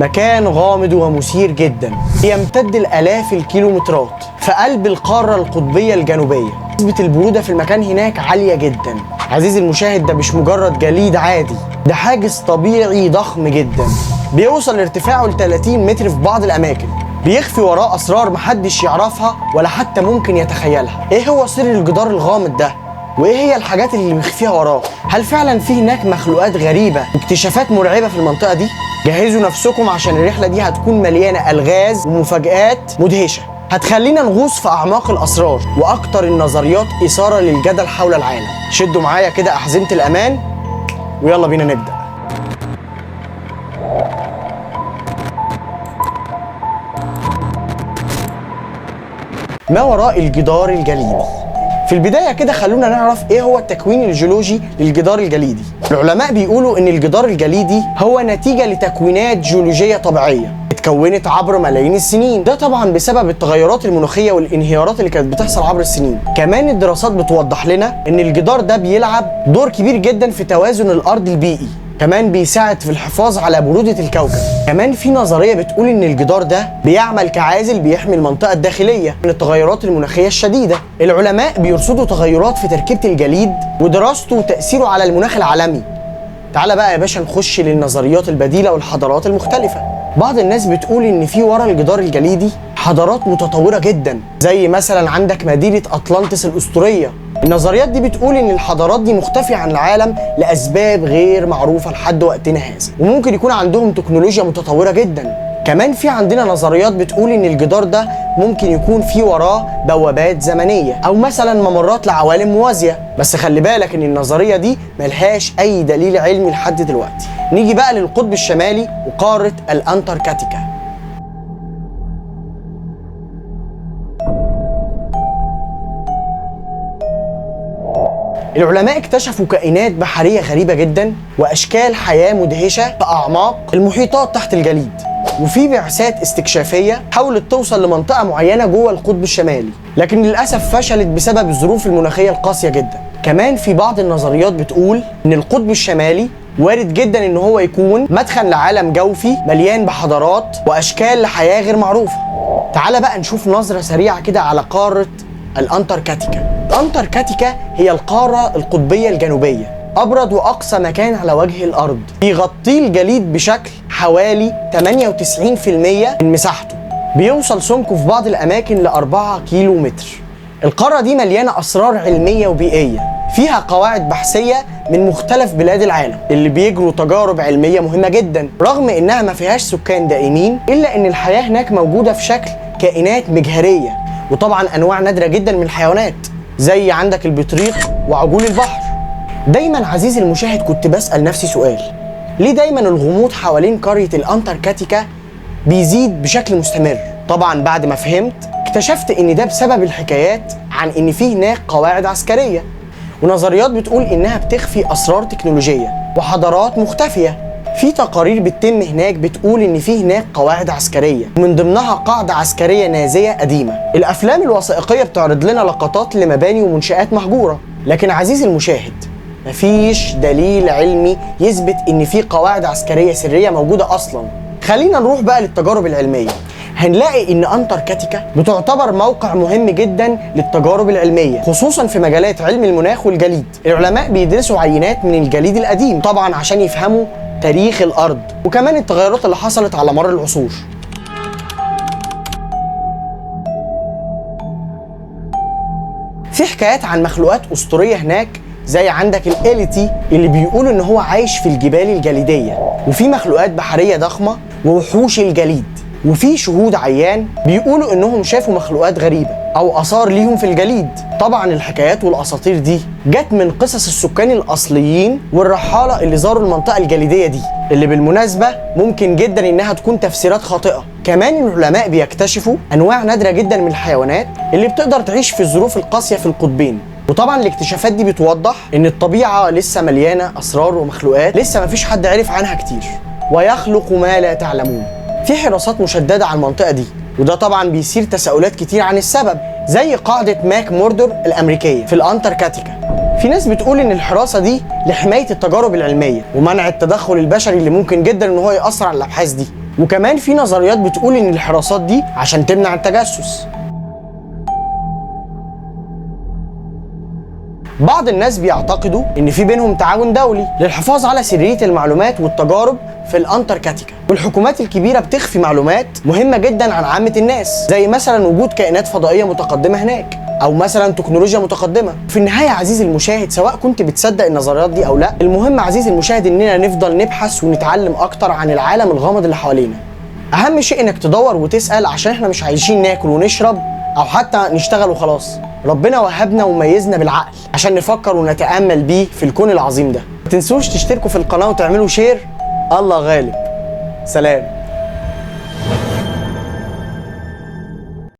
مكان غامض ومثير جدا يمتد لآلاف الكيلومترات في قلب القارة القطبية الجنوبية. نسبة البرودة في المكان هناك عالية جدا. عزيزي المشاهد، ده مش مجرد جليد عادي، ده حاجز طبيعي ضخم جدا بيوصل ارتفاعه ل 30 متر في بعض الأماكن، بيخفي وراه أسرار محدش يعرفها ولا حتى ممكن يتخيلها. إيه هو سر الجدار الغامض ده؟ وإيه هي الحاجات اللي مخفيها وراه؟ هل فعلا في هناك مخلوقات غريبة واكتشافات مرعبة في المنطقة دي؟ جهزوا نفسكم عشان الرحلة دي هتكون مليانة ألغاز ومفاجآت مدهشة هتخلينا نغوص في أعماق الأسرار وأكتر النظريات إثارة للجدل حول العالم. شدوا معايا كده أحزمة الأمان ويلا بينا نبدأ. ما وراء الجدار الجليدي؟ في البداية كده خلونا نعرف ايه هو التكوين الجيولوجي للجدار الجليدي. العلماء بيقولوا ان الجدار الجليدي هو نتيجة لتكوينات جيولوجية طبيعية اتكونت عبر ملايين السنين، ده طبعا بسبب التغيرات المناخية والانهيارات اللي كانت بتحصل عبر السنين. كمان الدراسات بتوضح لنا ان الجدار ده بيلعب دور كبير جدا في توازن الارض البيئي، كمان بيساعد في الحفاظ على برودة الكوكب. كمان في نظرية بتقول ان الجدار ده بيعمل كعازل بيحمي المنطقة الداخلية من التغيرات المناخية الشديدة. العلماء بيرصدوا تغيرات في تركيبة الجليد ودراسته وتأثيره على المناخ العالمي. تعال بقى يا باشا نخش للنظريات البديلة والحضارات المختلفة. بعض الناس بتقول ان في ورا الجدار الجليدي حضارات متطورة جدا، زي مثلا عندك مدينة أطلانتس الأسطورية. النظريات دي بتقول ان الحضارات دي مختفية عن العالم لأسباب غير معروفة لحد وقتنا هذا، وممكن يكون عندهم تكنولوجيا متطورة جدا. كمان في عندنا نظريات بتقول ان الجدار ده ممكن يكون في وراه بوابات زمنية او مثلا ممرات لعوالم موازية، بس خلي بالك ان النظرية دي ملهاش اي دليل علمي لحد دلوقتي. نيجي بقى للقطب الشمالي وقارة الأنتاركتيكا. العلماء اكتشفوا كائنات بحرية غريبة جدا وأشكال حياة مدهشة في أعماق المحيطات تحت الجليد، وفي بعثات استكشافية حاولت توصل لمنطقة معينة جوه القطب الشمالي، لكن للأسف فشلت بسبب الظروف المناخية القاسية جدا. كمان في بعض النظريات بتقول إن القطب الشمالي وارد جدا إن هو يكون مدخل لعالم جوفي مليان بحضارات وأشكال لحياة غير معروفة. تعال بقى نشوف نظرة سريعة كده على قارة الأنتاركتيكا. الأنتاركتيكا هي القارة القطبية الجنوبية، أبرد وأقصى مكان على وجه الأرض، بيغطيه الجليد بشكل حوالي 98% من مساحته، بيوصل سمكه في بعض الأماكن ل4 كيلو متر. القارة دي مليانة أسرار علمية وبيئية، فيها قواعد بحثية من مختلف بلاد العالم اللي بيجروا تجارب علمية مهمة جدا. رغم إنها ما فيهاش سكان دائمين، إلا إن الحياة هناك موجودة في شكل كائنات مجهرية، وطبعا أنواع نادرة جدا من الحيوانات زي عندك البطريق وعجول البحر. دايما عزيزي المشاهد كنت بسأل نفسي سؤال، ليه دايما الغموض حوالين قرية الأنتاركتيكا بيزيد بشكل مستمر؟ طبعا بعد ما فهمت اكتشفت ان ده بسبب الحكايات عن ان في هناك قواعد عسكرية ونظريات بتقول انها بتخفي اسرار تكنولوجية وحضارات مختفية. في تقارير بتتم هناك بتقول ان في هناك قواعد عسكرية، ومن ضمنها قاعدة عسكرية نازية قديمة. الافلام الوثائقية بتعرض لنا لقطات لمباني ومنشآت مهجورة، لكن عزيزي المشاهد مفيش دليل علمي يثبت ان في قواعد عسكرية سرية موجودة اصلا. خلينا نروح بقى للتجارب العلمية. هنلاقي ان أنتاركتيكا بتعتبر موقع مهم جدا للتجارب العلمية، خصوصا في مجالات علم المناخ والجليد. العلماء بيدرسوا عينات من الجليد القديم طبعا عشان يفهموا تاريخ الارض وكمان التغيرات اللي حصلت على مر العصور. في حكايات عن مخلوقات اسطوريه هناك، زي عندك الاليتي اللي بيقولوا ان هو عايش في الجبال الجليديه، وفي مخلوقات بحريه ضخمه ووحوش الجليد، وفي شهود عيان بيقولوا انهم شافوا مخلوقات غريبه او اثار ليهم في الجليد. طبعا الحكايات والاساطير دي جت من قصص السكان الاصليين والرحاله اللي زاروا المنطقه الجليديه دي، اللي بالمناسبه ممكن جدا انها تكون تفسيرات خاطئه. كمان العلماء بيكتشفوا انواع نادره جدا من الحيوانات اللي بتقدر تعيش في الظروف القاسيه في القطبين. وطبعا الاكتشافات دي بتوضح ان الطبيعه لسه مليانه اسرار ومخلوقات لسه مفيش حد عرف عنها كتير. ويخلق ما لا تعلمون. في حراسات مشدده على المنطقه دي، وده طبعا بيثير تساؤلات كتير عن السبب، زي قاعده ماك موردور الامريكيه في الانتاركتيكا. في ناس بتقول ان الحراسه دي لحمايه التجارب العلميه ومنع التدخل البشري اللي ممكن جدا ان هو ياثر على الابحاث دي. وكمان في نظريات بتقول ان الحراسات دي عشان تمنع التجسس. بعض الناس بيعتقدوا ان في بينهم تعاون دولي للحفاظ على سرية المعلومات والتجارب في الانتاركتيكا، والحكومات الكبيرة بتخفي معلومات مهمة جدا عن عامة الناس، زي مثلا وجود كائنات فضائية متقدمة هناك او مثلا تكنولوجيا متقدمة. في النهاية عزيزي المشاهد، سواء كنت بتصدق النظريات دي او لا، المهم عزيزي المشاهد اننا نفضل نبحث ونتعلم اكتر عن العالم الغامض اللي حوالينا. اهم شيء انك تدور وتسأل، عشان احنا مش عايشين ناكل ونشرب او حتى نشتغل وخلاص. ربنا وهبنا وميزنا بالعقل عشان نفكر ونتأمل بيه في الكون العظيم ده. ما تنسوش تشتركوا في القناة وتعملوا شير. الله غالب. سلام.